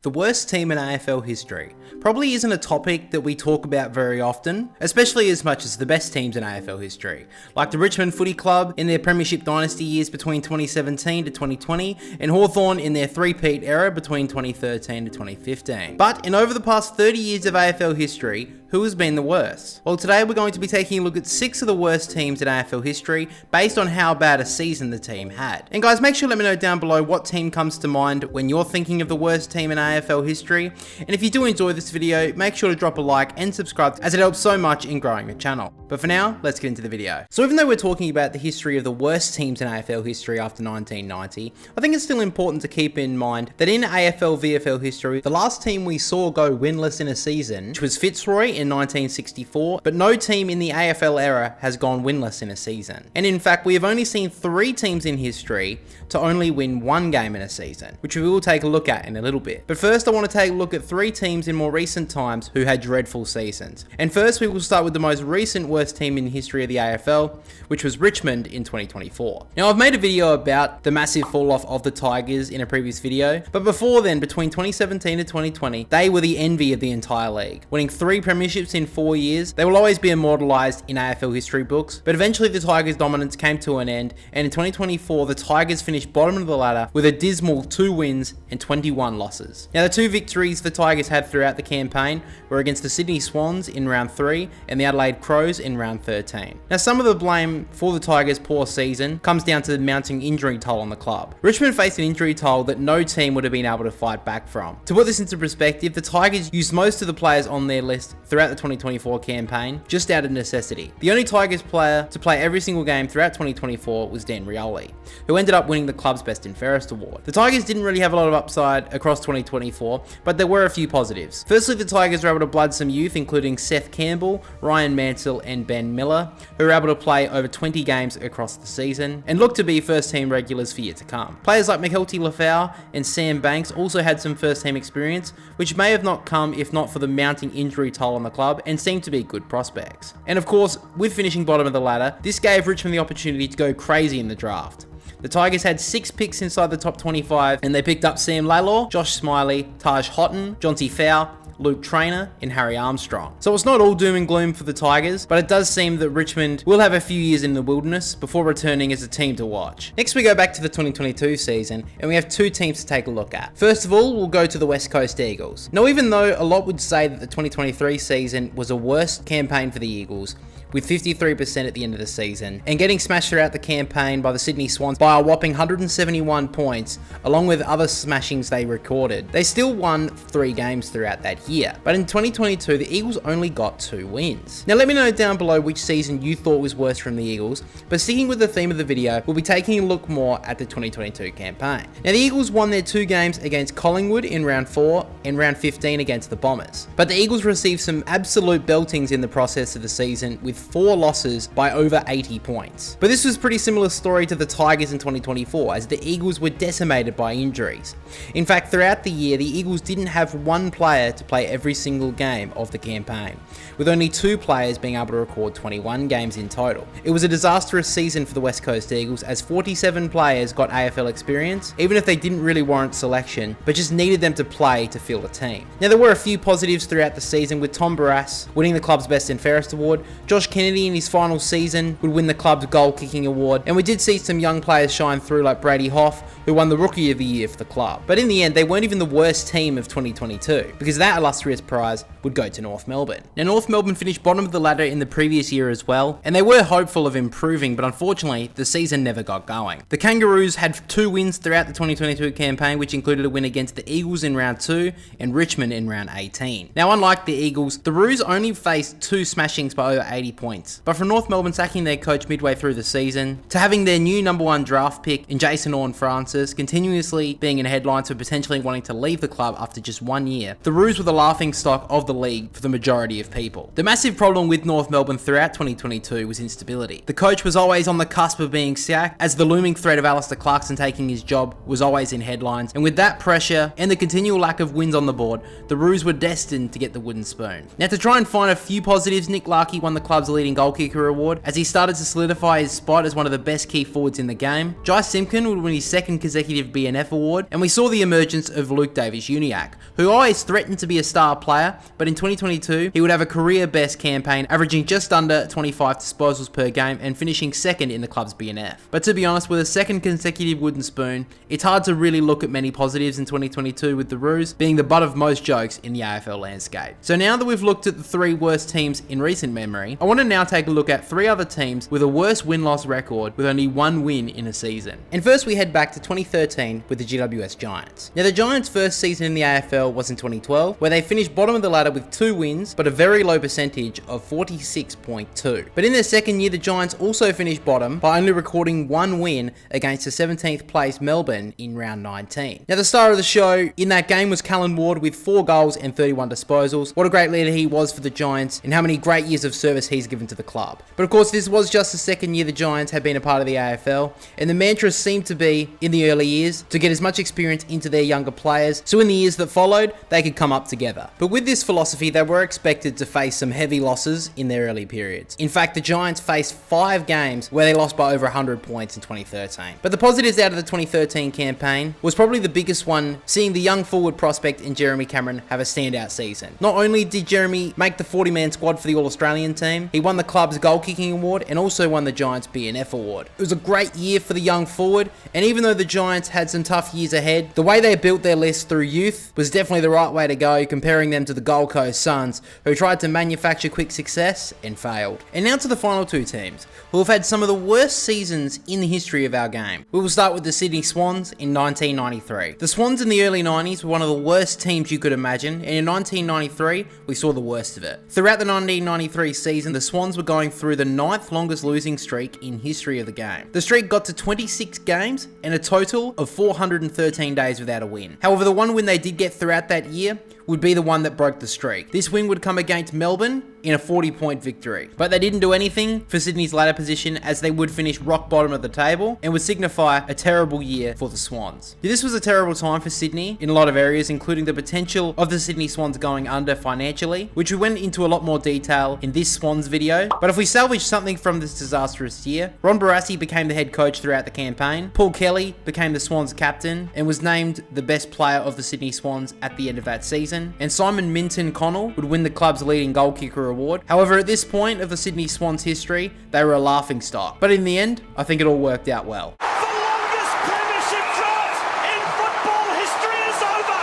The worst team in AFL history probably isn't a topic that we talk about very often, especially as much as the best teams in AFL history, like the Richmond Footy Club in their premiership dynasty years between 2017 to 2020, and Hawthorn in their three-peat era between 2013 to 2015. But in over the past 30 years of AFL history, who has been the worst? Well, today we're going to be taking a look at 6 of the worst teams in AFL history based on how bad a season the team had. And guys, make sure to let me know down below what team comes to mind when you're thinking of the worst team in AFL history. And if you do enjoy this video, make sure to drop a like and subscribe as it helps so much in growing the channel. But for now, let's get into the video. So even though we're talking about the history of the worst teams in AFL history after 1990, I think it's still important to keep in mind that in AFL VFL history, the last team we saw go winless in a season, which was Fitzroy in 1964, but no team in the AFL era has gone winless in a season. And in fact, we have only seen 3 teams in history to only win 1 game in a season, which we will take a look at in a little bit. But first, I want to take a look at 3 teams in more recent times who had dreadful seasons. And first, we will start with the most recent worst team in the history of the AFL, which was Richmond in 2024. Now, I've made a video about the massive fall off of the Tigers in a previous video, but before then, between 2017 to 2020, they were the envy of the entire league, winning 3 premierships in 4 years. They will always be immortalized in AFL history books, but eventually the Tigers' dominance came to an end, and in 2024, the Tigers finished bottom of the ladder with a dismal 2 wins and 21 losses. Now, the 2 victories the Tigers had throughout the campaign were against the Sydney Swans in round 3 and the Adelaide Crows in round 13. Now, some of the blame for the Tigers' poor season comes down to the mounting injury toll on the club. Richmond faced an injury toll that no team would have been able to fight back from. To put this into perspective, the Tigers used most of the players on their list throughout the 2024 campaign just out of necessity. The only Tigers player to play every single game throughout 2024 was Dan Rioli, who ended up winning the club's Best and Fairest award. The Tigers didn't really have a lot of upside across 2024, but there were a few positives. Firstly, the Tigers were able to blood some youth, including Seth Campbell, Ryan Mansell and Ben Miller, who were able to play over 20 games across the season and look to be first team regulars for years to come. Players like Michelty Lafau and Sam Banks also had some first team experience, which may have not come if not for the mounting injury toll on the club, and seemed to be good prospects. And of course, with finishing bottom of the ladder, this gave Richmond the opportunity to go crazy in the draft. The Tigers had 6 picks inside the top 25, and they picked up Sam Laylor, Josh Smiley, Taj Houghton, Jonty Fowle, Luke Traynor and Harry Armstrong. So it's not all doom and gloom for the Tigers, but it does seem that Richmond will have a few years in the wilderness before returning as a team to watch. Next, we go back to the 2022 season, and we have 2 teams to take a look at. First of all, we'll go to the West Coast Eagles. Now, even though a lot would say that the 2023 season was a worst campaign for the Eagles, with 53% at the end of the season, and getting smashed throughout the campaign by the Sydney Swans by a whopping 171 points, along with other smashings they recorded, they still won 3 games throughout that year. But in 2022, the Eagles only got 2 wins. Now, let me know down below which season you thought was worse from the Eagles, but sticking with the theme of the video, we'll be taking a look more at the 2022 campaign. Now, the Eagles won their 2 games against Collingwood in round 4 and round 15 against the Bombers, but the Eagles received some absolute beltings in the process of the season, with 4 losses by over 80 points. But this was a pretty similar story to the Tigers in 2024, as the Eagles were decimated by injuries. In fact, throughout the year, the Eagles didn't have 1 player to play every single game of the campaign, with only 2 players being able to record 21 games in total. It was a disastrous season for the West Coast Eagles, as 47 players got AFL experience, even if they didn't really warrant selection, but just needed them to play to field a team. Now, there were a few positives throughout the season, with Tom Barrass winning the club's Best and Fairest award. Josh Kennedy in his final season would win the club's goal kicking award, and we did see some young players shine through like Brady Hoff, who won the Rookie of the Year for the club. But in the end, they weren't even the worst team of 2022, because that illustrious prize would go to North Melbourne. Now, North Melbourne finished bottom of the ladder in the previous year as well, and they were hopeful of improving, but unfortunately, the season never got going. The Kangaroos had 2 wins throughout the 2022 campaign, which included a win against the Eagles in round 2 and Richmond in round 18. Now, unlike the Eagles, the Roos only faced 2 smashings by over 80 points. But from North Melbourne sacking their coach midway through the season, to having their new #1 draft pick in Jason Horne-Francis continuously being in headlines for potentially wanting to leave the club after just 1 year, the Roos were the laughingstock of the league for the majority of people. The massive problem with North Melbourne throughout 2022 was instability. The coach was always on the cusp of being sacked, as the looming threat of Alistair Clarkson taking his job was always in headlines, and with that pressure and the continual lack of wins on the board, the Roos were destined to get the wooden spoon. Now, to try and find a few positives, Nick Larkey won the club's club's leading goal kicker award as he started to solidify his spot as one of the best key forwards in the game. Jai Simpkin would win his second consecutive BNF award, and we saw the emergence of Luke Davies-Uniacke, who always threatened to be a star player, but in 2022 he would have a career best campaign, averaging just under 25 disposals per game and finishing second in the club's BNF. But to be honest, with a second consecutive wooden spoon, it's hard to really look at many positives in 2022, with the Roos being the butt of most jokes in the AFL landscape. So now that we've looked at the three worst teams in recent memory, I want to now take a look at three other teams with a worse win-loss record with only one win in a season. And first we head back to 2013 with the GWS Giants. Now the Giants' first season in the AFL was in 2012, where they finished bottom of the ladder with 2 wins, but a very low percentage of 46.2. But in their second year, the Giants also finished bottom by only recording 1 win against the 17th place Melbourne in round 19. Now the star of the show in that game was Callan Ward with 4 goals and 31 disposals. What a great leader he was for the Giants, and how many great years of service he's given to the club. But of course, this was just the second year the Giants had been a part of the AFL, and the mantra seemed to be, in the early years, to get as much experience into their younger players, so in the years that followed, they could come up together. But with this philosophy, they were expected to face some heavy losses in their early periods. In fact, the Giants faced 5 games where they lost by over 100 points in 2013. But the positives out of the 2013 campaign was probably the biggest one, seeing the young forward prospect in Jeremy Cameron have a standout season. Not only did Jeremy make the 40-man squad for the All-Australian team, he won the club's goal-kicking award and also won the Giants' BNF award. It was a great year for the young forward, and even though the Giants had some tough years ahead, the way they built their list through youth was definitely the right way to go, comparing them to the Gold Coast Suns, who tried to manufacture quick success and failed. And now to the final 2 teams, who have had some of the worst seasons in the history of our game. We will start with the Sydney Swans in 1993. The Swans in the early 90s were one of the worst teams you could imagine, and in 1993, we saw the worst of it. Throughout the 1993 season, the Swans were going through the 9th longest losing streak in history of the game. The streak got to 26 games and a total of 413 days without a win. However, the one win they did get throughout that year would be the one that broke the streak. This win would come against Melbourne in a 40-point victory. But they didn't do anything for Sydney's ladder position, as they would finish rock bottom of the table and would signify a terrible year for the Swans. This was a terrible time for Sydney in a lot of areas, including the potential of the Sydney Swans going under financially, which we went into a lot more detail in this Swans video. But if we salvage something from this disastrous year, Ron Barassi became the head coach throughout the campaign, Paul Kelly became the Swans captain and was named the best player of the Sydney Swans at the end of that season, and Simon Minton Connell would win the club's leading goal kicker award. However, at this point of the Sydney Swans history, they were a laughing stock. But in the end, I think it all worked out well. The longest premiership drought in football history is over.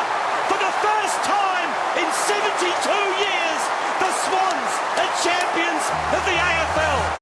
For the first time in 72 years, the Swans are champions of the AFL.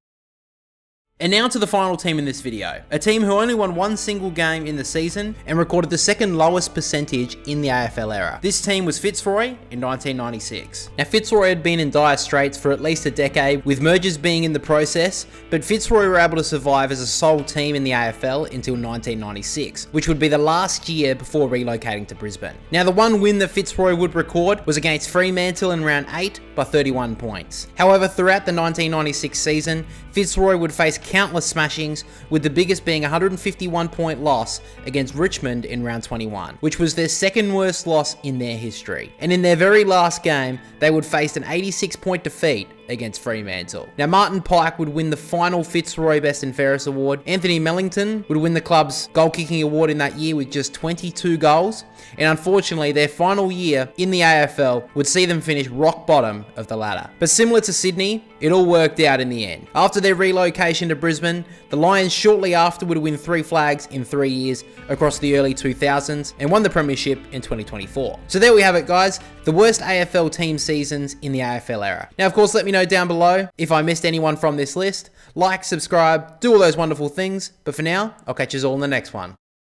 And now to the final team in this video, a team who only won 1 single game in the season and recorded the 2nd lowest percentage in the AFL era. This team was Fitzroy in 1996. Now Fitzroy had been in dire straits for at least a decade, with mergers being in the process, but Fitzroy were able to survive as a sole team in the AFL until 1996, which would be the last year before relocating to Brisbane. Now the one win that Fitzroy would record was against Fremantle in round 8 by 31 points. However, throughout the 1996 season, Fitzroy would face countless smashings, with the biggest being a 151-point loss against Richmond in round 21, which was their 2nd worst loss in their history. And in their very last game, they would face an 86-point defeat against Fremantle. Now Martin Pike would win the final Fitzroy Best and Fairest award. Anthony Mellington would win the club's goal kicking award in that year with just 22 goals, and unfortunately their final year in the AFL would see them finish rock bottom of the ladder. But similar to Sydney, it all worked out in the end. After their relocation to Brisbane, the Lions shortly after would win 3 flags in 3 years across the early 2000s and won the premiership in 2024. So there we have it, guys, the worst AFL team seasons in the AFL era. Now of course, let me know down below if I missed anyone from this list. Like, subscribe, do all those wonderful things, but for now, I'll catch you all in the next one.